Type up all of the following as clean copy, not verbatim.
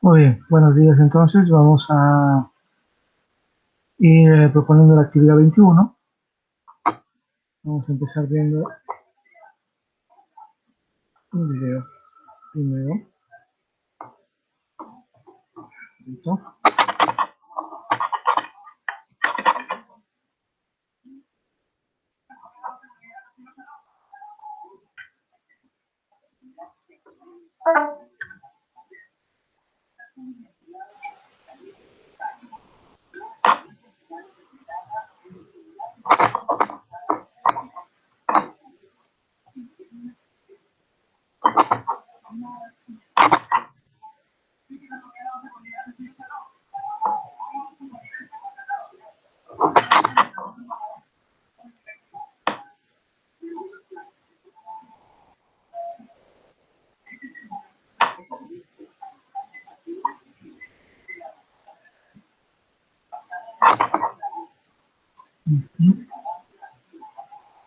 Muy bien, buenos días. Entonces vamos a ir proponiendo la actividad 21. Vamos a empezar viendo un video primero. ¿Listo?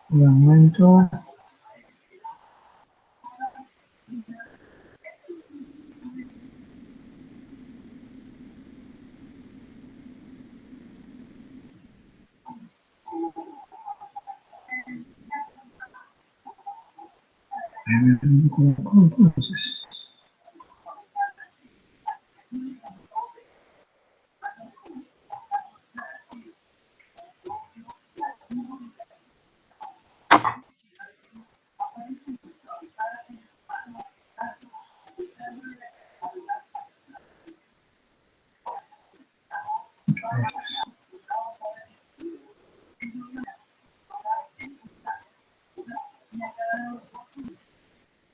Un momento. Entonces,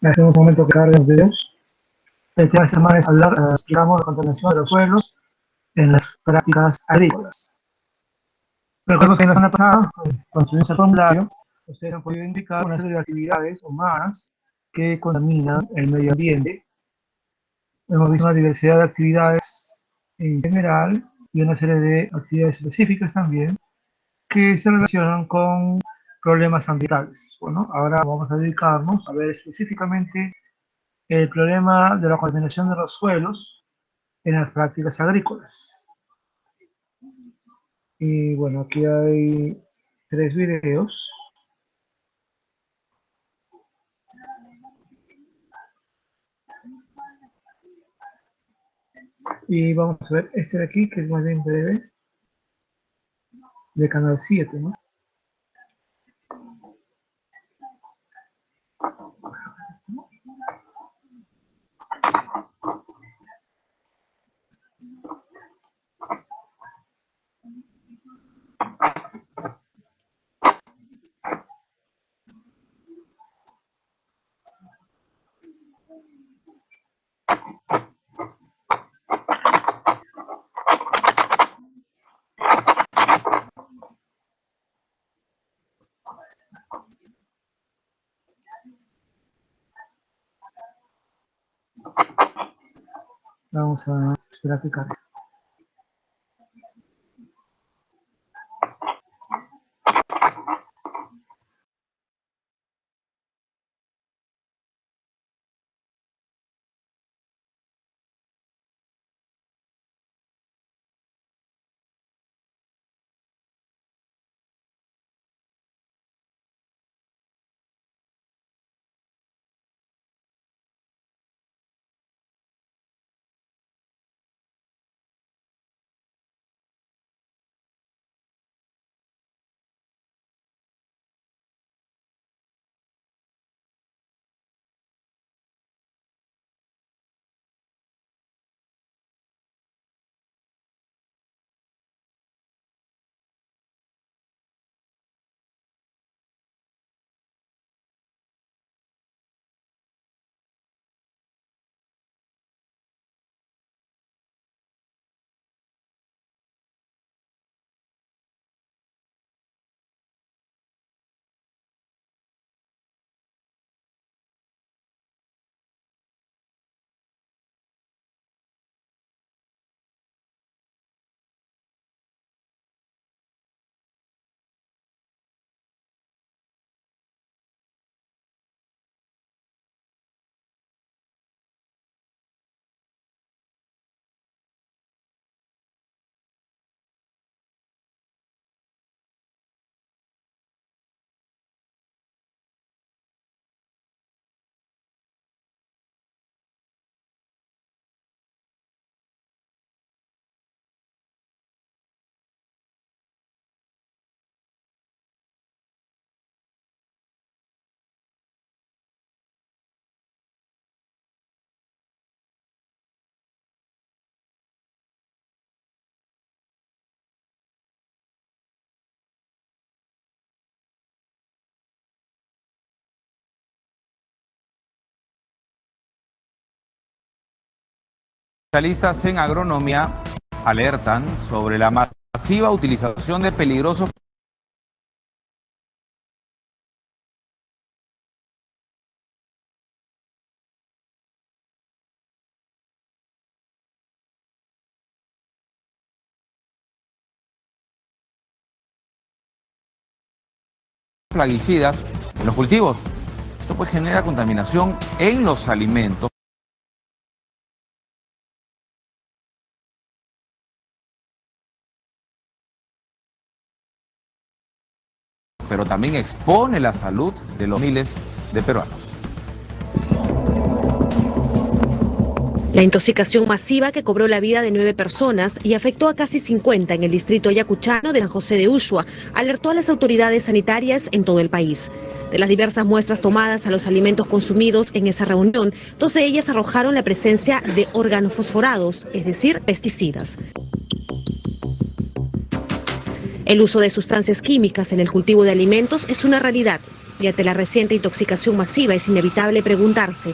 hacemos un momento que carguen los videos. El tema de esta semana es hablar, explicamos la contaminación de los suelos en las prácticas agrícolas. Recuerdo que en la semana pasada, construimos el formulario, ustedes han podido indicar una serie de actividades humanas que contaminan el medio ambiente. Hemos visto una diversidad de actividades en general y una serie de actividades específicas también que se relacionan con problemas ambientales. Bueno, ahora vamos a dedicarnos a ver específicamente el problema de la contaminación de los suelos en las prácticas agrícolas. Y bueno, aquí hay 3 videos. Y vamos a ver este de aquí, que es más bien breve, de Canal 7, ¿no? Vamos a esperar que cargue. Especialistas en agronomía alertan sobre la masiva utilización de peligrosos plaguicidas en los cultivos. Esto pues genera contaminación en los alimentos, pero también expone la salud de los miles de peruanos. La intoxicación masiva que cobró la vida de 9 personas y afectó a casi 50 en el distrito ayacuchano de San José de Ushua alertó a las autoridades sanitarias en todo el país. De las diversas muestras tomadas a los alimentos consumidos en esa reunión, 2 de ellas arrojaron la presencia de organofosforados, es decir, pesticidas. El uso de sustancias químicas en el cultivo de alimentos es una realidad y ante la reciente intoxicación masiva es inevitable preguntarse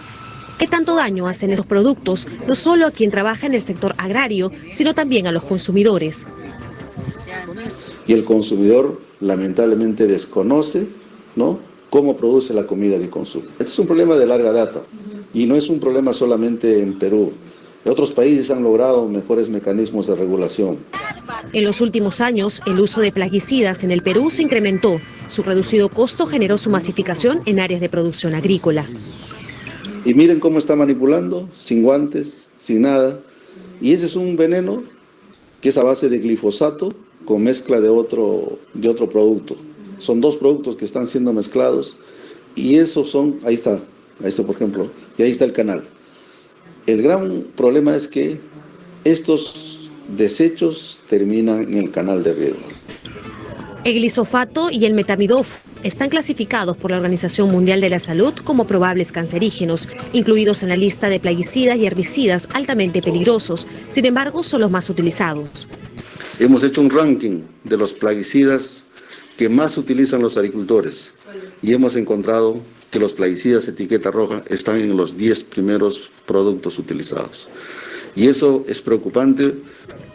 ¿qué tanto daño hacen estos productos, no solo a quien trabaja en el sector agrario, sino también a los consumidores? Y el consumidor lamentablemente desconoce, ¿no?, cómo produce la comida que consume. Este es un problema de larga data y no es un problema solamente en Perú. Otros países han logrado mejores mecanismos de regulación. En los últimos años, el uso de plaguicidas en el Perú se incrementó. Su reducido costo generó su masificación en áreas de producción agrícola. Y miren cómo está manipulando, sin guantes, sin nada. Y ese es un veneno que es a base de glifosato con mezcla de otro producto. Son 2 productos que están siendo mezclados y esos son, ahí está por ejemplo, y ahí está el canal. El gran problema es que estos desechos terminan en el canal de riego. El glisofato y el metamidof están clasificados por la Organización Mundial de la Salud como probables cancerígenos, incluidos en la lista de plaguicidas y herbicidas altamente peligrosos. Sin embargo, son los más utilizados. Hemos hecho un ranking de los plaguicidas que más utilizan los agricultores y hemos encontrado que los plaguicidas etiqueta roja están en los 10 primeros productos utilizados. Y eso es preocupante.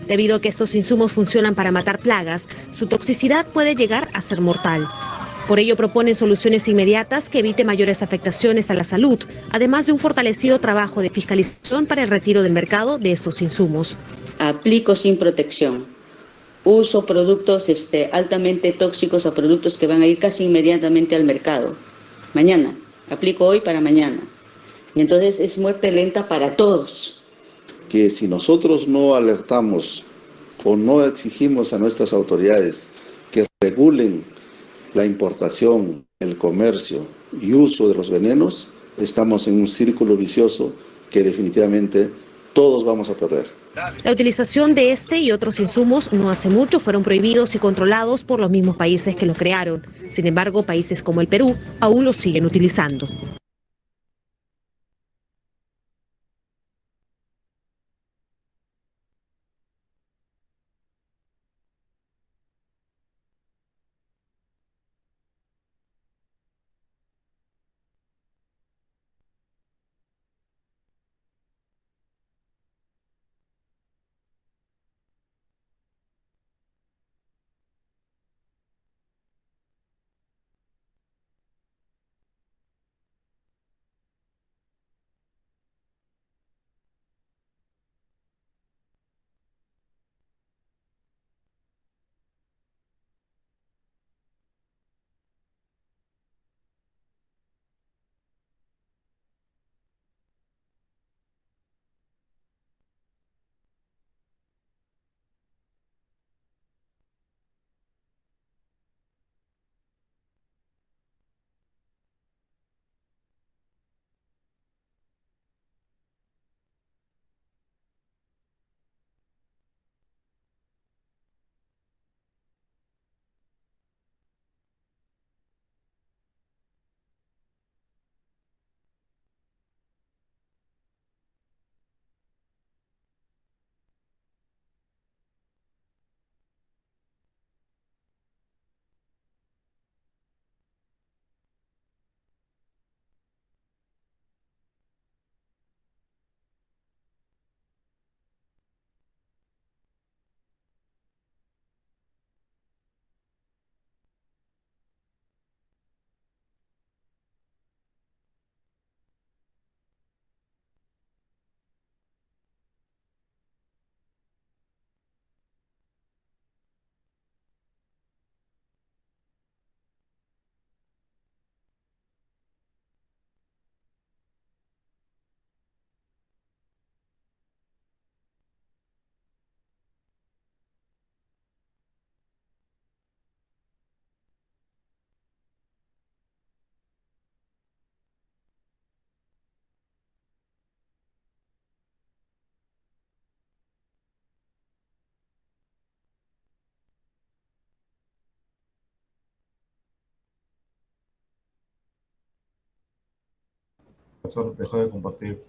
Debido a que estos insumos funcionan para matar plagas, su toxicidad puede llegar a ser mortal. Por ello proponen soluciones inmediatas que eviten mayores afectaciones a la salud, además de un fortalecido trabajo de fiscalización para el retiro del mercado de estos insumos. Aplico sin protección. Uso productos altamente tóxicos a productos que van a ir casi inmediatamente al mercado. Mañana. Aplico hoy para mañana. Y entonces es muerte lenta para todos. Que si nosotros no alertamos o no exigimos a nuestras autoridades que regulen la importación, el comercio y uso de los venenos, estamos en un círculo vicioso que definitivamente todos vamos a perder. La utilización de este y otros insumos no hace mucho fueron prohibidos y controlados por los mismos países que los crearon. Sin embargo, países como el Perú aún los siguen utilizando. Dejo de compartir.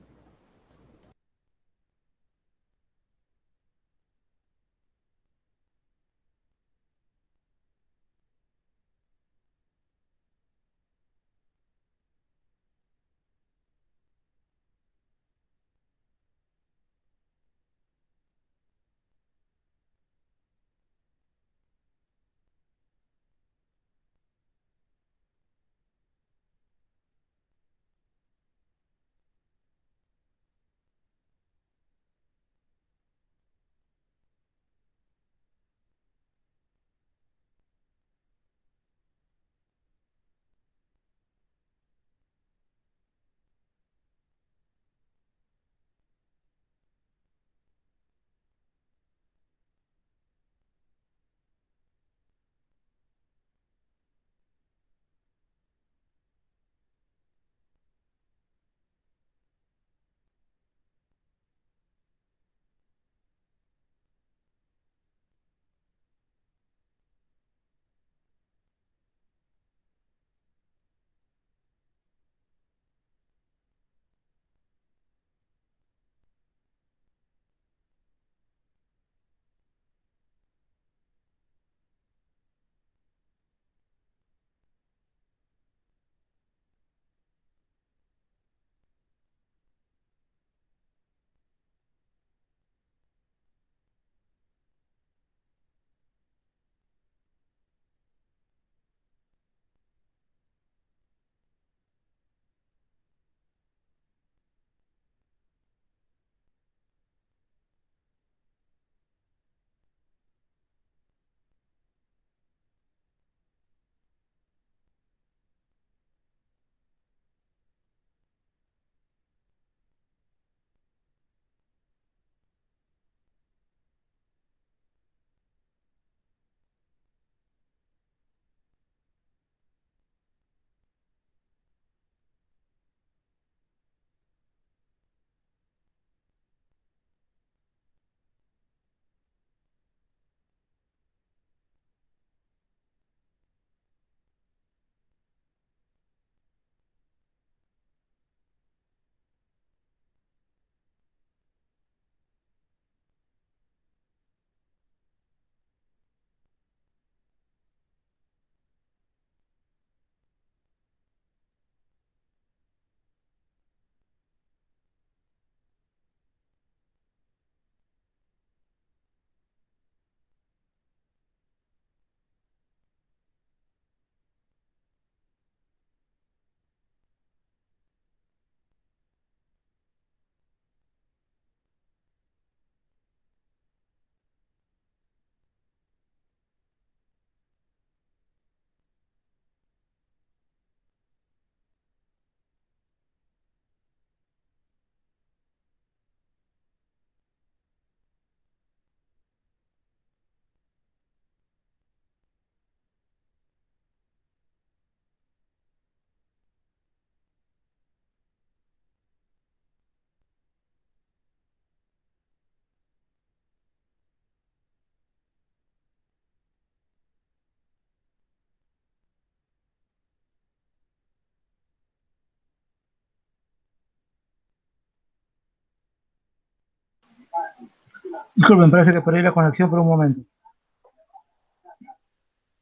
Disculpen, parece que perdí la conexión por un momento.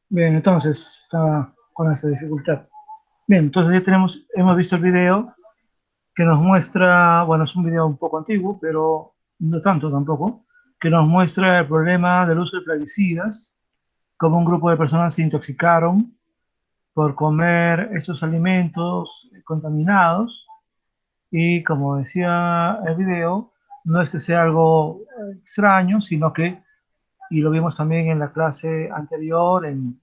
Bien, entonces, estaba con esta dificultad. Bien, entonces ya hemos visto el video que nos muestra, bueno, es un video un poco antiguo, pero no tanto tampoco, que nos muestra el problema del uso de plaguicidas, cómo un grupo de personas se intoxicaron por comer esos alimentos contaminados y como decía el video, no es que sea algo extraño, sino que, y lo vimos también en la clase anterior, en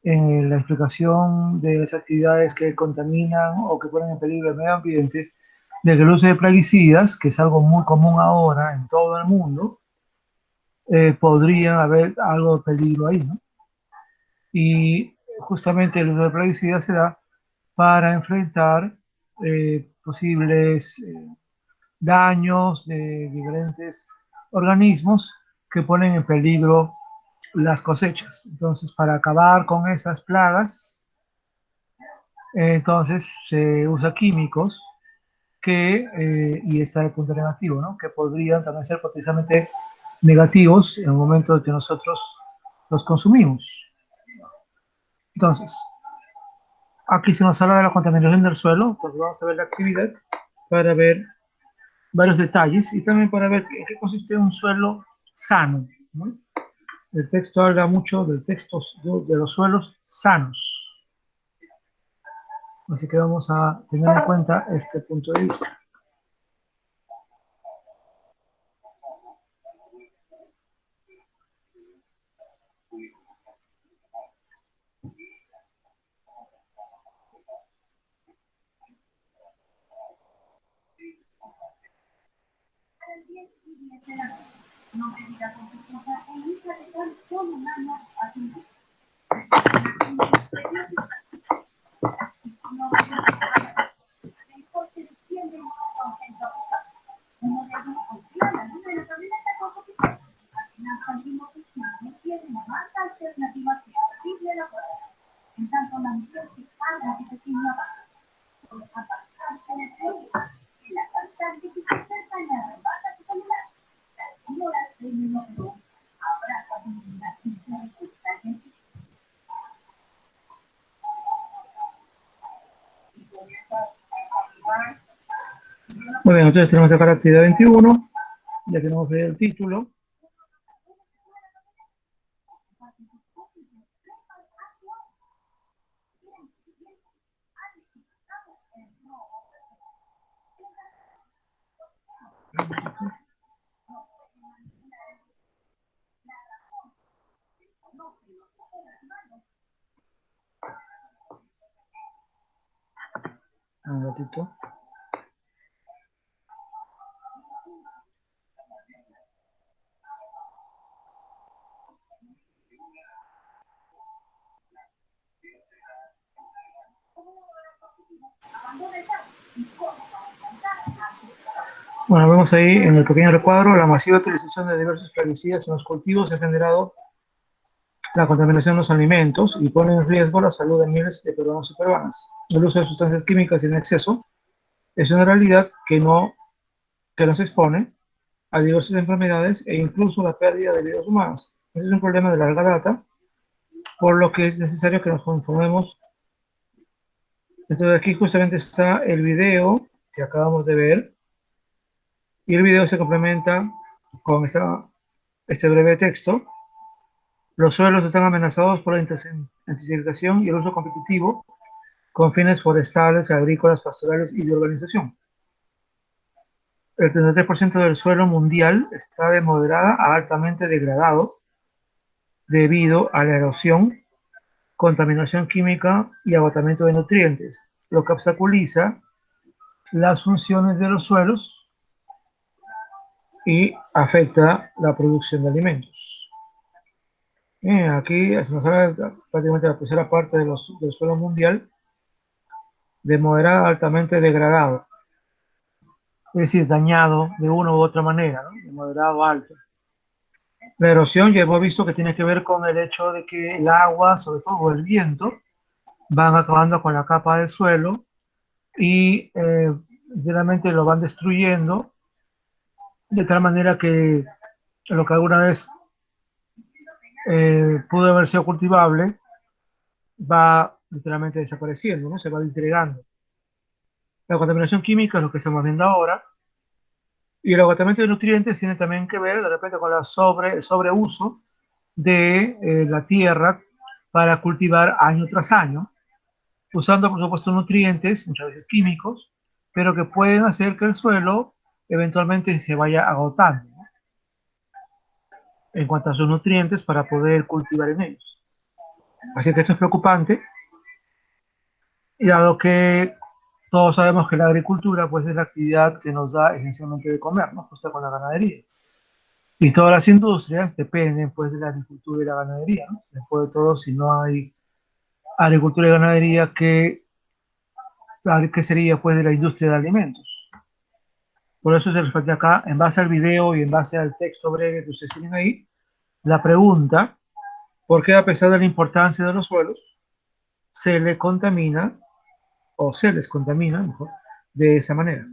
la explicación de las actividades que contaminan o que ponen en peligro el medio ambiente, de que el uso de plaguicidas, que es algo muy común ahora en todo el mundo, podría haber algo de peligro ahí, ¿no? Y justamente el uso de plaguicidas se da para enfrentar posibles daños de diferentes organismos que ponen en peligro las cosechas. Entonces, para acabar con esas plagas, entonces se usa químicos y está el punto negativo, ¿no? Que podrían también ser potencialmente negativos en el momento en que nosotros los consumimos. Entonces, aquí se nos habla de la contaminación del suelo, entonces vamos a ver la actividad para ver varios detalles y también para ver en qué consiste un suelo sano, ¿no? El texto habla mucho de los suelos sanos. Así que vamos a tener en cuenta este punto de vista. Muy bien, entonces tenemos acá la actividad 21, ya tenemos ahí el título. Un ratito. Bueno, vemos ahí en el pequeño recuadro la masiva utilización de diversos plaguicidas en los cultivos ha generado la contaminación de los alimentos y pone en riesgo la salud de miles de peruanos y peruanas. El uso de sustancias químicas en exceso es una realidad que nos expone a diversas enfermedades e incluso la pérdida de vidas humanas. Ese es un problema de larga data, por lo que es necesario que nos conformemos. Entonces aquí justamente está el video que acabamos de ver y el video se complementa con este breve texto. Los suelos están amenazados por la intensificación y el uso competitivo con fines forestales, agrícolas, pastorales y de urbanización. El 33% del suelo mundial está de moderada a altamente degradado debido a la erosión, contaminación química y agotamiento de nutrientes, lo que obstaculiza las funciones de los suelos y afecta la producción de alimentos. Aquí se nos habla prácticamente la tercera parte del suelo mundial de moderado a altamente degradado, es decir, dañado de una u otra manera, ¿no? De moderado a alto. La erosión ya hemos visto que tiene que ver con el hecho de que el agua, sobre todo el viento, van acabando con la capa del suelo y generalmente lo van destruyendo de tal manera que lo que alguna vez pudo haber sido cultivable va literalmente desapareciendo, ¿no? Se va disgregando. La contaminación química es lo que estamos viendo ahora y el agotamiento de nutrientes tiene también que ver de repente con el sobreuso de la tierra para cultivar año tras año, usando por supuesto nutrientes, muchas veces químicos, pero que pueden hacer que el suelo eventualmente se vaya agotando, ¿no? En cuanto a sus nutrientes para poder cultivar en ellos. Así que esto es preocupante, y dado que todos sabemos que la agricultura pues, es la actividad que nos da esencialmente de comer, ¿no? Justo con la ganadería. Y todas las industrias dependen pues, de la agricultura y la ganadería, ¿no? Después de todo, si no hay agricultura y ganadería, ¿qué sería pues, de la industria de alimentos? Por eso se responde acá, en base al video y en base al texto breve que ustedes tienen ahí, la pregunta, ¿por qué a pesar de la importancia de los suelos, se les contamina, mejor, de esa manera?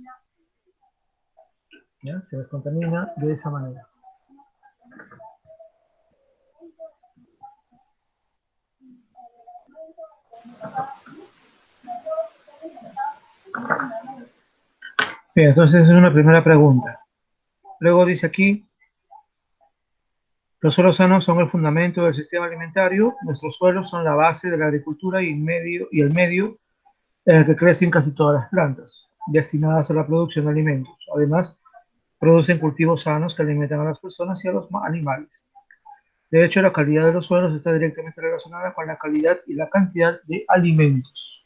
¿ya? Se descontamina de esa manera. Bien, entonces es una primera pregunta. Luego dice aquí, los suelos sanos son el fundamento del sistema alimentario. Nuestros suelos son la base de la agricultura y el medio en el que crecen casi todas las plantas, destinadas a la producción de alimentos. Además, producen cultivos sanos que alimentan a las personas y a los animales. De hecho, la calidad de los suelos está directamente relacionada con la calidad y la cantidad de alimentos.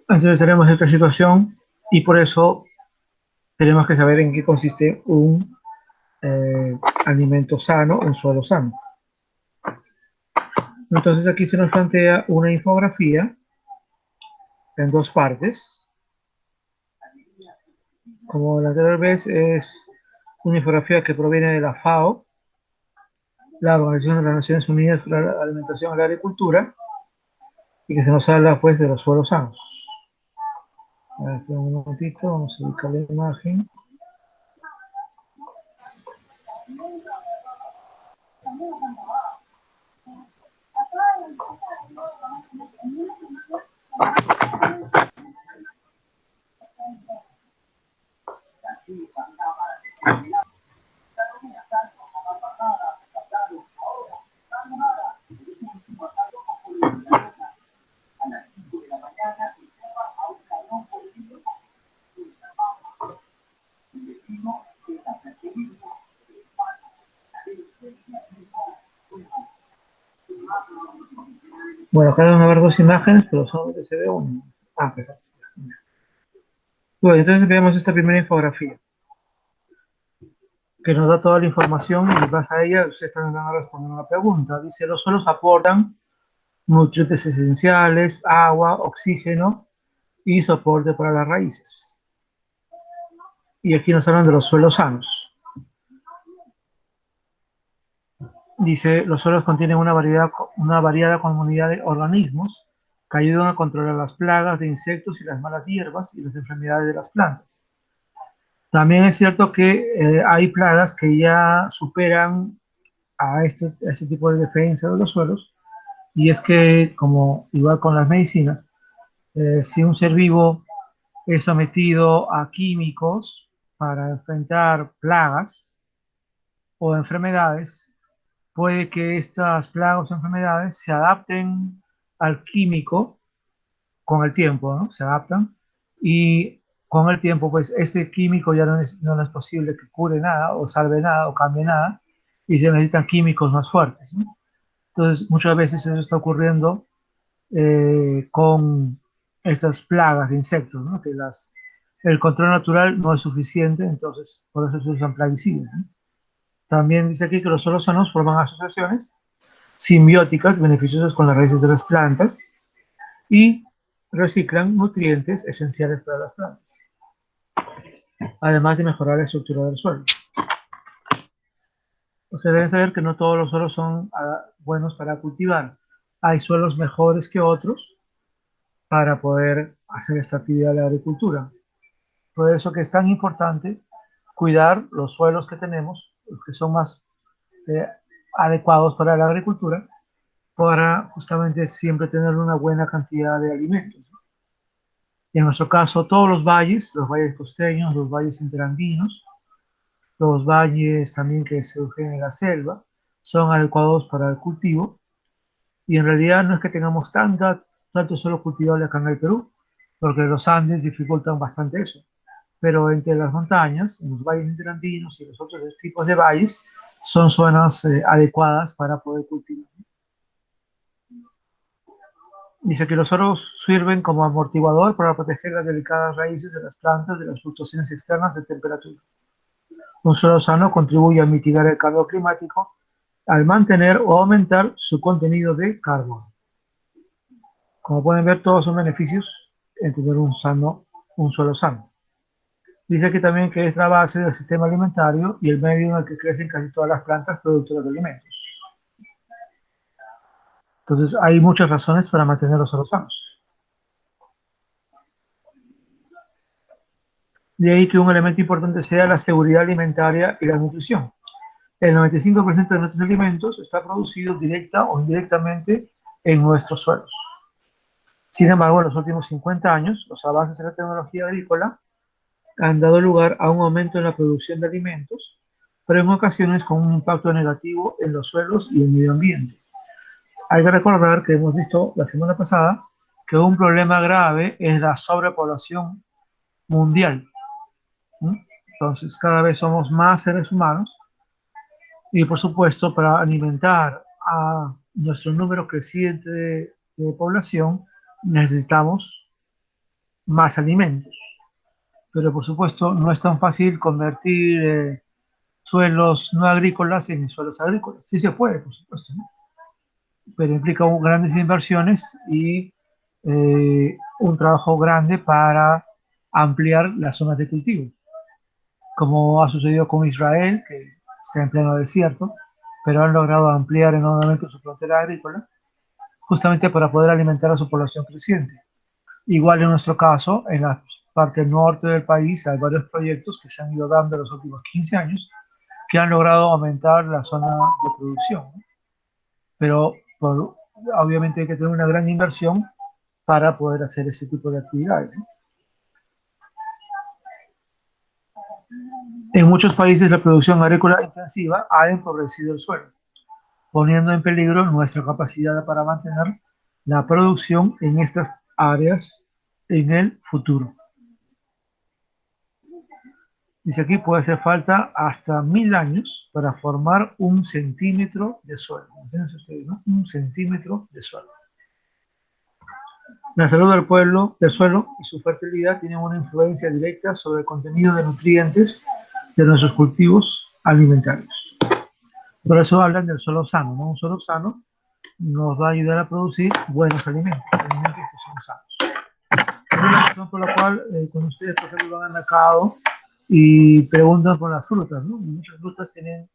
Entonces tenemos esta situación y por eso tenemos que saber en qué consiste un alimento sano, un suelo sano. Entonces aquí se nos plantea una infografía en dos partes. Como la anterior vez, es una infografía que proviene de la FAO, la Organización de las Naciones Unidas para la Alimentación y la Agricultura, y que se nos habla pues de los suelos sanos. A ver, un momentito, vamos a ubicar la imagen. Bueno, acá van a ver dos imágenes, pero solamente se ve una. Ah, perfecto. Bueno, entonces veamos esta primera infografía, que nos da toda la información y en base a ella ustedes también van a responder una pregunta. Dice, los suelos aportan nutrientes esenciales, agua, oxígeno y soporte para las raíces. Y aquí nos hablan de los suelos sanos. Dice, los suelos contienen una variada comunidad de organismos que ayudan a controlar las plagas de insectos y las malas hierbas y las enfermedades de las plantas. También es cierto que hay plagas que ya superan a este tipo de defensa de los suelos, y es que, como igual con las medicinas, si un ser vivo es sometido a químicos para enfrentar plagas o enfermedades, puede que estas plagas o enfermedades se adapten al químico con el tiempo, ¿no? Se adaptan y con el tiempo, pues ese químico ya no es posible que cure nada o salve nada o cambie nada y se necesitan químicos más fuertes, ¿no? Entonces, muchas veces eso está ocurriendo con estas plagas de insectos, ¿no? Que el control natural no es suficiente, entonces por eso se usan plaguicidas, ¿no? También dice aquí que los suelos sanos forman asociaciones simbióticas beneficiosas con las raíces de las plantas y reciclan nutrientes esenciales para las plantas, además de mejorar la estructura del suelo. Ustedes deben saber que no todos los suelos son buenos para cultivar. Hay suelos mejores que otros para poder hacer esta actividad de agricultura. Por eso que es tan importante cuidar los suelos que tenemos, los que son más eh, adecuados para la agricultura, para justamente siempre tener una buena cantidad de alimentos. Y en nuestro caso, todos los valles costeños, los valles interandinos, los valles también que se surgen en la selva, son adecuados para el cultivo. Y en realidad no es que tengamos tanto suelo cultivable acá en el Perú, porque los Andes dificultan bastante eso. Pero entre las montañas, en los valles interandinos y los otros tipos de valles, son zonas adecuadas para poder cultivar. Dice que los suelos sirven como amortiguador para proteger las delicadas raíces de las plantas de las fluctuaciones externas de temperatura. Un suelo sano contribuye a mitigar el cambio climático al mantener o aumentar su contenido de carbono. Como pueden ver, todos son beneficios en tener un suelo sano. Dice aquí también que es la base del sistema alimentario y el medio en el que crecen casi todas las plantas productoras de alimentos. Entonces, hay muchas razones para mantener los suelos sanos. De ahí que un elemento importante sea la seguridad alimentaria y la nutrición. El 95% de nuestros alimentos está producido directa o indirectamente en nuestros suelos. Sin embargo, en los últimos 50 años, los avances en la tecnología agrícola han dado lugar a un aumento en la producción de alimentos, pero en ocasiones con un impacto negativo en los suelos y el medio ambiente. Hay que recordar que hemos visto la semana pasada que un problema grave es la sobrepoblación mundial. Entonces, cada vez somos más seres humanos y, por supuesto, para alimentar a nuestro número creciente de población, necesitamos más alimentos. Pero, por supuesto, no es tan fácil convertir suelos no agrícolas en suelos agrícolas. Sí se puede, por supuesto, ¿no? Pero implica grandes inversiones y un trabajo grande para ampliar las zonas de cultivo, como ha sucedido con Israel, que está en pleno desierto, pero han logrado ampliar enormemente su frontera agrícola, justamente para poder alimentar a su población creciente. Igual en nuestro caso, en la parte norte del país hay varios proyectos que se han ido dando en los últimos 15 años que han logrado aumentar la zona de producción, ¿no? Pero obviamente hay que tener una gran inversión para poder hacer ese tipo de actividades, ¿no? En muchos países la producción agrícola intensiva ha empobrecido el suelo, poniendo en peligro nuestra capacidad para mantener la producción en estas áreas en el futuro. Dice aquí, puede hacer falta hasta 1000 años para formar 1 centímetro de suelo. Imagínense ustedes, ¿no? 1 centímetro de suelo. La salud del suelo y su fertilidad tienen una influencia directa sobre el contenido de nutrientes de nuestros cultivos alimentarios. Por eso hablan del suelo sano, ¿no? Un suelo sano nos va a ayudar a producir buenos alimentos, alimentos que son sanos. Es la razón por la cual cuando ustedes, por ejemplo, van al mercado y preguntan por las frutas, ¿no? Muchas frutas tienen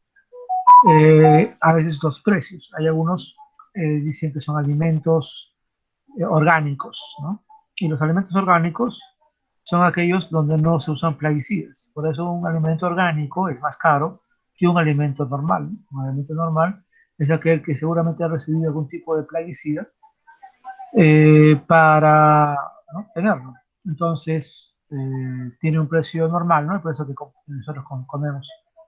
a veces los precios. Hay algunos dicen que son alimentos orgánicos, ¿no? Y los alimentos orgánicos son aquellos donde no se usan plaguicidas. Por eso un alimento orgánico es más caro que un alimento normal, ¿no? Un alimento normal es aquel que seguramente ha recibido algún tipo de plaguicida para, ¿no?, tenerlo. Entonces, tiene un precio normal, ¿no? El precio que nosotros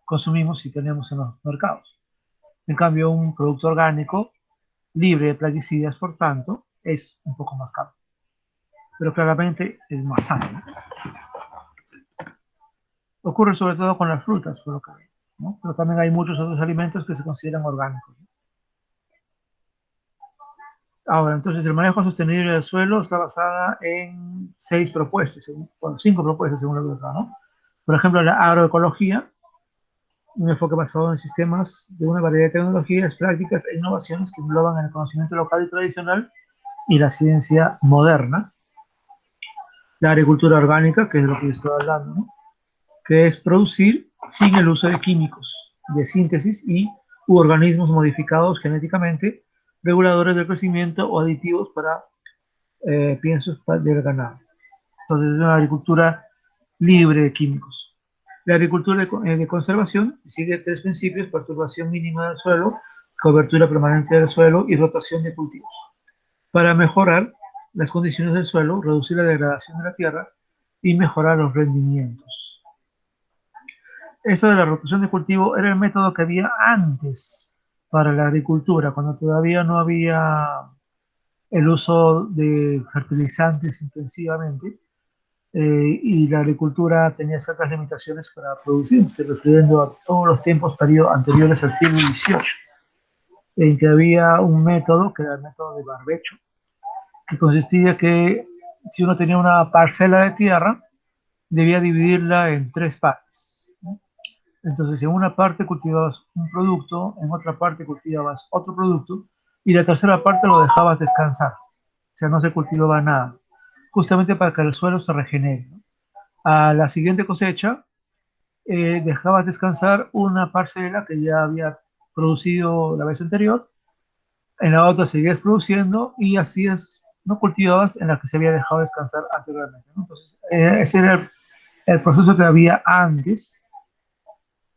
consumimos y tenemos en los mercados. En cambio, un producto orgánico libre de plaguicidas, por tanto, es un poco más caro. Pero claramente es más sano, ¿no? Ocurre sobre todo con las frutas, por lo que veo, ¿no? Pero también hay muchos otros alimentos que se consideran orgánicos, ¿no? Ahora, entonces, el manejo sostenible del suelo está basada en 5 propuestas, según lo que acá, ¿no? Por ejemplo, la agroecología, un enfoque basado en sistemas de una variedad de tecnologías, prácticas e innovaciones que engloban el conocimiento local y tradicional y la ciencia moderna. La agricultura orgánica, que es de lo que yo estoy hablando, ¿no?, que es producir sin el uso de químicos de síntesis u organismos modificados genéticamente, reguladores del crecimiento o aditivos para piensos del ganado. Entonces es una agricultura libre de químicos. La agricultura de conservación sigue 3 principios: perturbación mínima del suelo, cobertura permanente del suelo y rotación de cultivos, para mejorar las condiciones del suelo, reducir la degradación de la tierra y mejorar los rendimientos. Eso de la rotación de cultivo era el método que había antes para la agricultura, cuando todavía no había el uso de fertilizantes intensivamente y la agricultura tenía ciertas limitaciones para producir, refiriendo a todos los tiempos anteriores al siglo XVIII, en que había un método, que era el método de barbecho, que consistía que si uno tenía una parcela de tierra, debía dividirla en 3 partes, ¿no? Entonces, en una parte cultivabas un producto, en otra parte cultivabas otro producto, y la tercera parte lo dejabas descansar. O sea, no se cultivaba nada, justamente para que el suelo se regenere, ¿no? A la siguiente cosecha, dejabas descansar una parcela que ya había producido la vez anterior, en la otra seguías produciendo y así es, no cultivabas en la que se había dejado descansar anteriormente, ¿no? Entonces, ese era el proceso que había antes,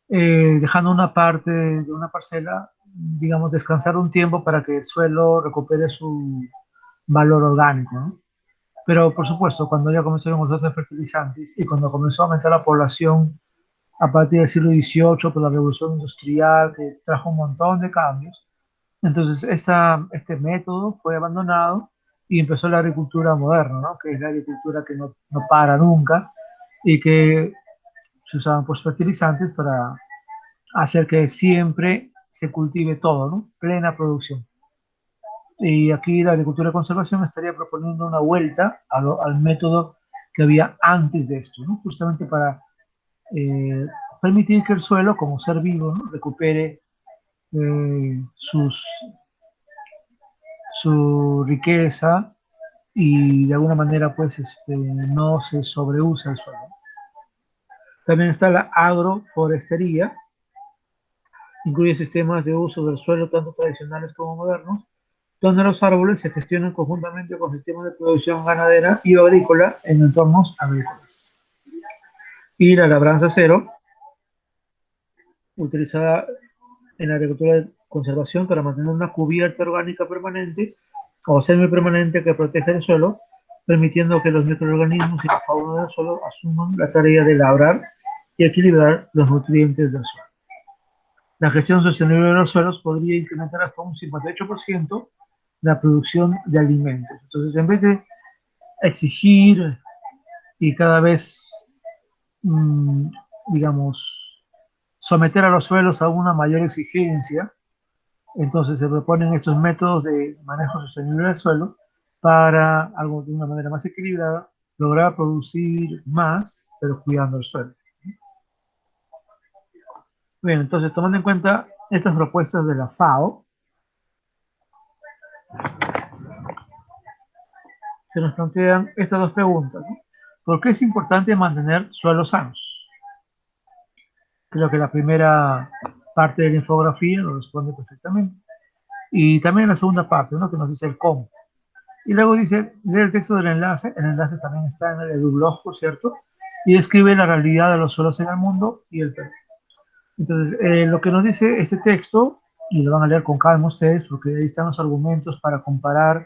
dejando una parte de una parcela, digamos, descansar un tiempo para que el suelo recupere su valor orgánico, ¿no? Pero, por supuesto, cuando ya comenzaron a usarse fertilizantes y cuando comenzó a aumentar la población a partir del siglo XVIII, por la revolución industrial que trajo un montón de cambios, entonces este método fue abandonado y empezó la agricultura moderna, ¿no? Que es la agricultura que no para nunca y que se usaban pues, fertilizantes para hacer que siempre se cultive todo, ¿no? Plena producción. Y aquí la agricultura de conservación estaría proponiendo una vuelta al método que había antes de esto, ¿no? Justamente para eh, permitir que el suelo, como ser vivo, ¿no? Recupere eh, sus, su riqueza y de alguna manera pues no se sobreusa el suelo. También está la agroforestería, incluye sistemas de uso del suelo tanto tradicionales como modernos, donde los árboles se gestionan conjuntamente con sistemas de producción ganadera y agrícola en entornos agrícolas. Y la labranza cero, utilizada en la agricultura de conservación para mantener una cubierta orgánica permanente o semipermanente que protege el suelo, permitiendo que los microorganismos y la fauna del suelo asuman la tarea de labrar y equilibrar los nutrientes del suelo. La gestión sostenible de los suelos podría incrementar hasta un 58% la producción de alimentos. Entonces, en vez de exigir y cada vez, mmm, digamos, someter a los suelos a una mayor exigencia, entonces se proponen estos métodos de manejo sostenible del suelo para, algo de una manera más equilibrada, lograr producir más, pero cuidando el suelo. Bien, entonces tomando en cuenta estas propuestas de la FAO, se nos plantean estas dos preguntas, ¿no? ¿Por qué es importante mantener suelos sanos? Creo que la primera parte de la infografía lo responde perfectamente. Y también la segunda parte, ¿no? Que nos dice el cómo. Y luego dice, lee el texto del enlace, el enlace también está en el EduBlog, por cierto, y describe la realidad de los suelos en el mundo y el Perú. Entonces, lo que nos dice este texto, y lo van a leer con calma ustedes, porque ahí están los argumentos para comparar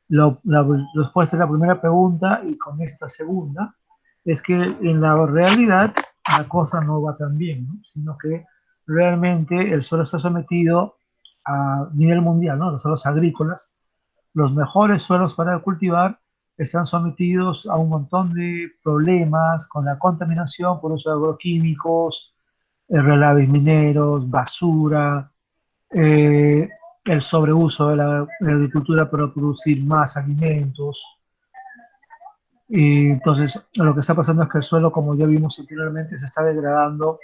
la respuesta a la primera pregunta y con esta segunda, es que en la realidad la cosa no va tan bien, ¿no? Sino que realmente el suelo está sometido a nivel mundial, ¿no? Los suelos agrícolas, los mejores suelos para cultivar están sometidos a un montón de problemas con la contaminación por uso de agroquímicos, relaves mineros, basura, eh, el sobreuso de la agricultura para producir más alimentos. Y entonces, lo que está pasando es que el suelo, como ya vimos anteriormente, se está degradando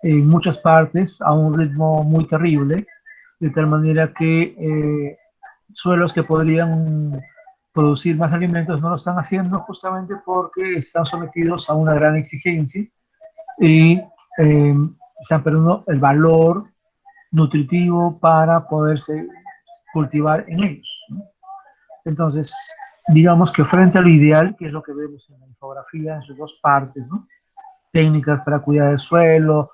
en muchas partes a un ritmo muy terrible, de tal manera que suelos que podrían producir más alimentos no lo están haciendo justamente porque están sometidos a una gran exigencia y están perdiendo el valor nutritivo para poderse cultivar en ellos, ¿no? Entonces, digamos que frente a lo ideal, que es lo que vemos en la infografía en sus dos partes, ¿no? Técnicas para cuidar el suelo,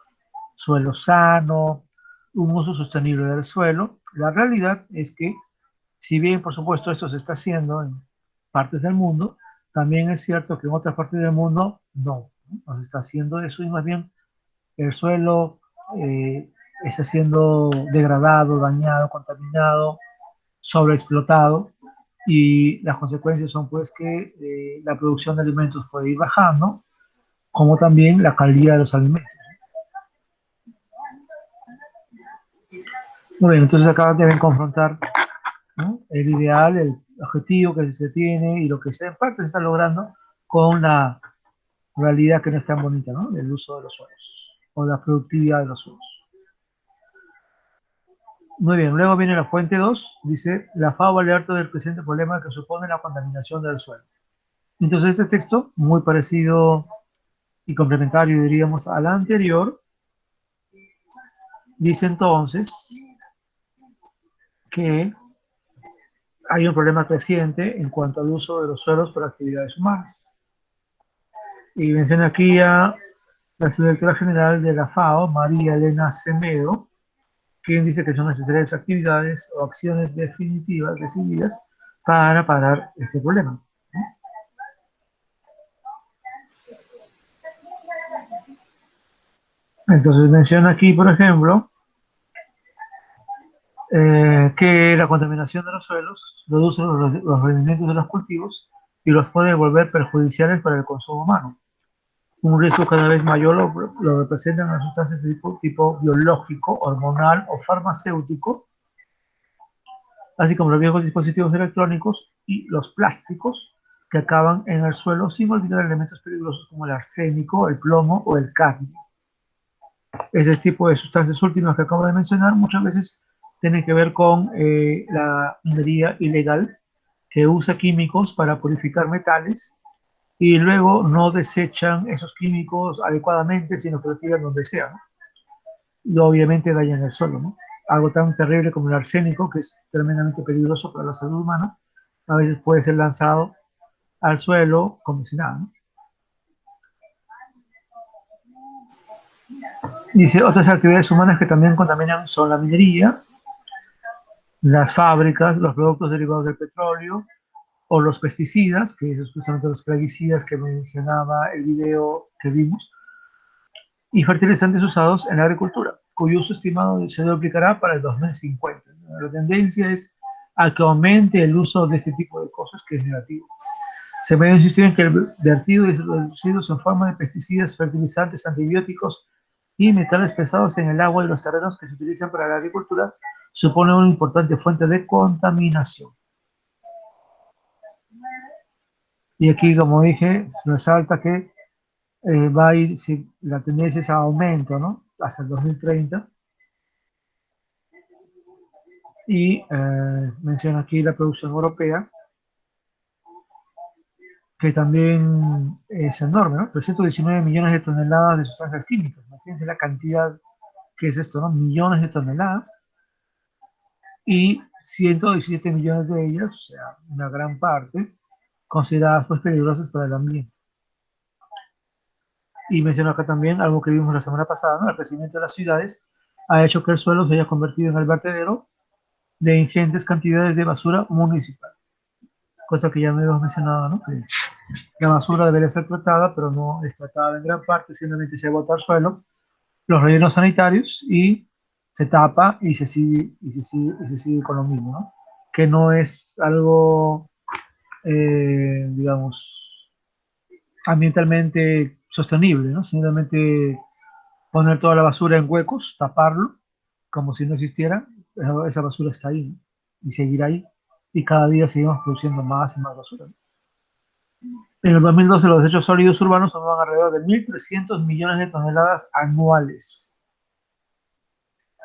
suelo sano, un uso sostenible del suelo, la realidad es que, si bien por supuesto esto se está haciendo en partes del mundo, también es cierto que en otras partes del mundo no se está haciendo eso y más bien el suelo está siendo degradado, dañado, contaminado, sobreexplotado y las consecuencias son pues que la producción de alimentos puede ir bajando, como también la calidad de los alimentos. Muy bien, entonces acá deben confrontar, ¿no? El ideal, el objetivo que se tiene y lo que se en parte se está logrando con la realidad que no es tan bonita, ¿no? Del uso de los suelos o la productividad de los suelos. Muy bien, luego viene la fuente 2, dice, la FAO alerta del presente problema que supone la contaminación del suelo. Entonces este texto, muy parecido y complementario, diríamos, al anterior, dice entonces que hay un problema creciente en cuanto al uso de los suelos por actividades humanas. Y menciona aquí a la subdirectora general de la FAO, María Elena Semedo, quien dice que son necesarias actividades o acciones definitivas decididas para parar este problema. Entonces menciona aquí, por ejemplo, que la contaminación de los suelos reduce los rendimientos de los cultivos y los puede volver perjudiciales para el consumo humano. Un riesgo cada vez mayor lo representan las sustancias de tipo biológico, hormonal o farmacéutico, así como los viejos dispositivos electrónicos y los plásticos que acaban en el suelo, sin olvidar elementos peligrosos como el arsénico, el plomo o el cadmio. Este tipo de sustancias últimas que acabo de mencionar muchas veces tienen que ver con la minería ilegal, que usa químicos para purificar metales y luego no desechan esos químicos adecuadamente, sino que los tiran donde sea, ¿no? Y obviamente dañan el suelo, ¿no? Algo tan terrible como el arsénico, que es tremendamente peligroso para la salud humana, a veces puede ser lanzado al suelo como si nada, ¿no? Dice, otras actividades humanas que también contaminan son la minería, las fábricas, los productos derivados del petróleo o los pesticidas, que es justamente los plaguicidas que mencionaba el video que vimos, y fertilizantes usados en la agricultura, cuyo uso estimado se duplicará para el 2050. La tendencia es a que aumente el uso de este tipo de cosas, que es negativo. Se puede insistir en que el vertido de residuos en forma de pesticidas, fertilizantes, antibióticos y metales pesados en el agua y los terrenos que se utilizan para la agricultura supone una importante fuente de contaminación. Y aquí, como dije, resalta que va a ir, si la tendencia es a aumento, ¿no? Hasta el 2030. Y menciona aquí la producción europea, que también es enorme, ¿no? 319 millones de toneladas de sustancias químicas. Imagínense la cantidad que es esto, ¿no? Millones de toneladas. Y 117 millones de ellas, o sea, una gran parte, consideradas pues peligrosas para el ambiente. Y menciona acá también algo que vimos la semana pasada, ¿no? El crecimiento de las ciudades ha hecho que el suelo se haya convertido en el vertedero de ingentes cantidades de basura municipal. Cosa que ya me hemos mencionado, ¿no? Que la basura debería ser tratada, pero no es tratada en gran parte, simplemente se bota al suelo, los rellenos sanitarios y se tapa y se sigue con lo mismo, ¿no? Que no es algo, digamos, ambientalmente sostenible, ¿no? Simplemente poner toda la basura en huecos, taparlo, como si no existiera, esa basura está ahí, ¿no? Y seguirá ahí, y cada día seguimos produciendo más y más basura, ¿no? En el 2012 los desechos sólidos urbanos sumaban alrededor de 1.300 millones de toneladas anuales.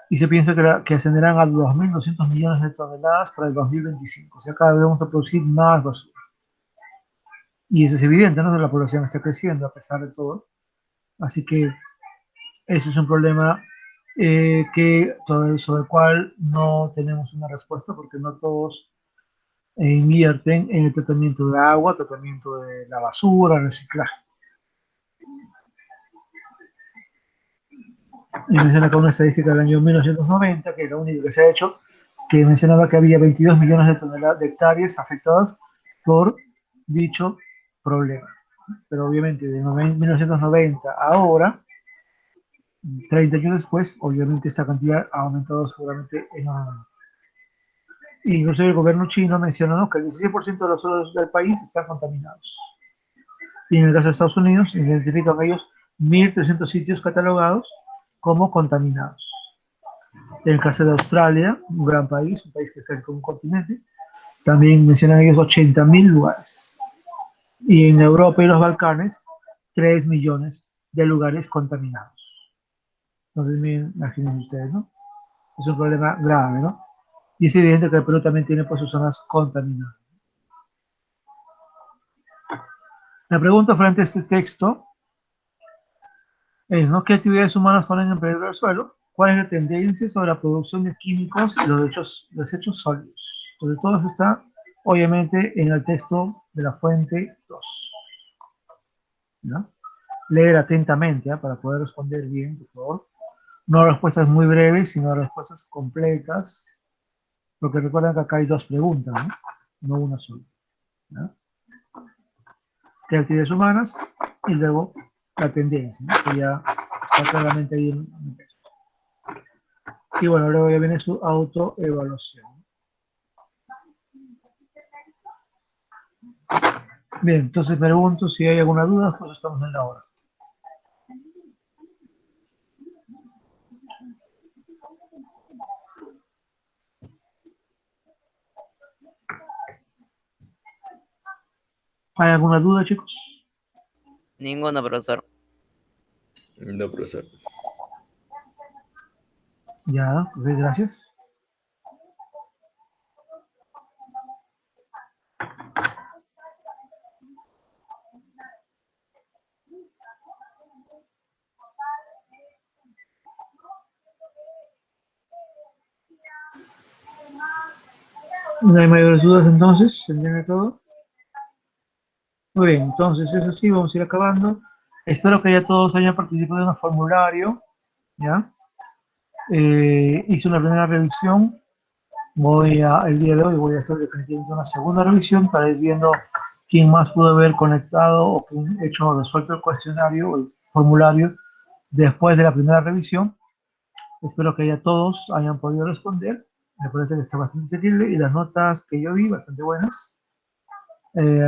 Y se piensa que ascenderán a 2.200 millones de toneladas para el 2025. O sea, cada vez vamos a producir más basura. Y eso es evidente, ¿no? La población está creciendo a pesar de todo. Así que ese es un problema sobre el cual no tenemos una respuesta, porque no todos invierten en el tratamiento de agua, tratamiento de la basura, reciclaje. Y menciona acá una estadística del año 1990, que es la única que se ha hecho, que mencionaba que había 22 millones de toneladas de hectáreas afectadas por dicho problema. Pero obviamente de 1990 a ahora, 30 años después, obviamente esta cantidad ha aumentado seguramente enormemente. Incluso el gobierno chino mencionó, ¿no?, que el 16% de los suelos del país están contaminados. Y en el caso de Estados Unidos, identifican ellos 1.300 sitios catalogados como contaminados. En el caso de Australia, un gran país, un país que es casi como un continente, también mencionan ellos 80.000 lugares. Y en Europa y los Balcanes, 3 millones de lugares contaminados. Entonces, miren, imaginen ustedes, ¿no? Es un problema grave, ¿no? Y es evidente que el Perú también tiene pues sus zonas contaminadas. La pregunta frente a este texto es, ¿no?, ¿qué actividades humanas ponen en peligro el suelo? ¿Cuál es la tendencia sobre la producción de químicos y los desechos sólidos? Entonces, todo eso está, obviamente, en el texto de la fuente 2. ¿No? leer atentamente, ¿ah? Para poder responder bien, por favor. No respuestas muy breves, sino respuestas completas, porque recuerden que acá hay dos preguntas, ¿no? No una sola. ¿Ya? ¿Qué actividades humanas? Y luego la tendencia, ¿no? Que ya está claramente ahí en el texto. Y bueno, luego ya viene su autoevaluación. Bien, entonces pregunto si hay alguna duda, pues estamos en la hora. ¿Hay alguna duda, chicos? Ninguna, profesor. No, profesor. Ya, ok, gracias. No hay mayores dudas entonces, ¿se entiende todo? Muy bien, entonces eso sí, vamos a ir acabando. Espero que ya todos hayan participado en el formulario, ¿ya? Hice una primera revisión, el día de hoy voy a hacer definitivamente una segunda revisión para ir viendo quién más pudo haber conectado o quién resuelto el cuestionario o el formulario después de la primera revisión. Espero que ya todos hayan podido responder. Me parece que está bastante seguible y las notas que yo vi bastante buenas.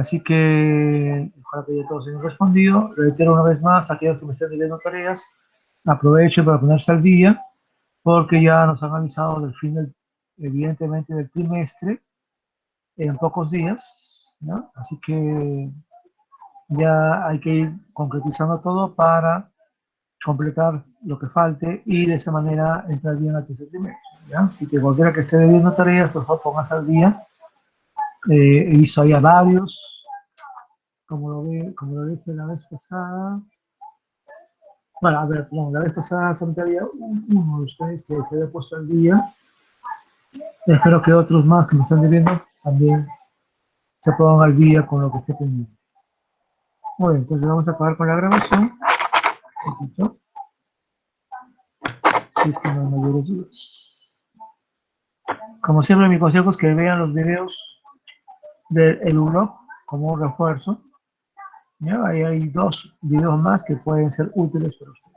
Así que ojalá que ya todos hayan respondido. Reitero una vez más, aquellos que me estén enviando tareas, aprovechen para ponerse al día, porque ya nos han avisado del fin, evidentemente, del trimestre en pocos días, ¿no? Así que ya hay que ir concretizando todo para completar lo que falte y de esa manera entrar bien al tercer trimestre, ¿ya? Así que cualquiera que esté debiendo tareas, por favor, póngase al día. He visto ahí a varios, como lo dije la vez pasada. Bueno, a ver, no, la vez pasada solamente había uno de ustedes que se había puesto al día. Espero que otros más que me están debiendo también se pongan al día con lo que esté pendiente. Muy bien, entonces vamos a acabar con la grabación. Un poquito. Si es que no hay mayores dudas. Como siempre, mi consejo es que vean los videos del EduBlog como un refuerzo. ¿Ya? Ahí hay 2 videos más que pueden ser útiles para ustedes.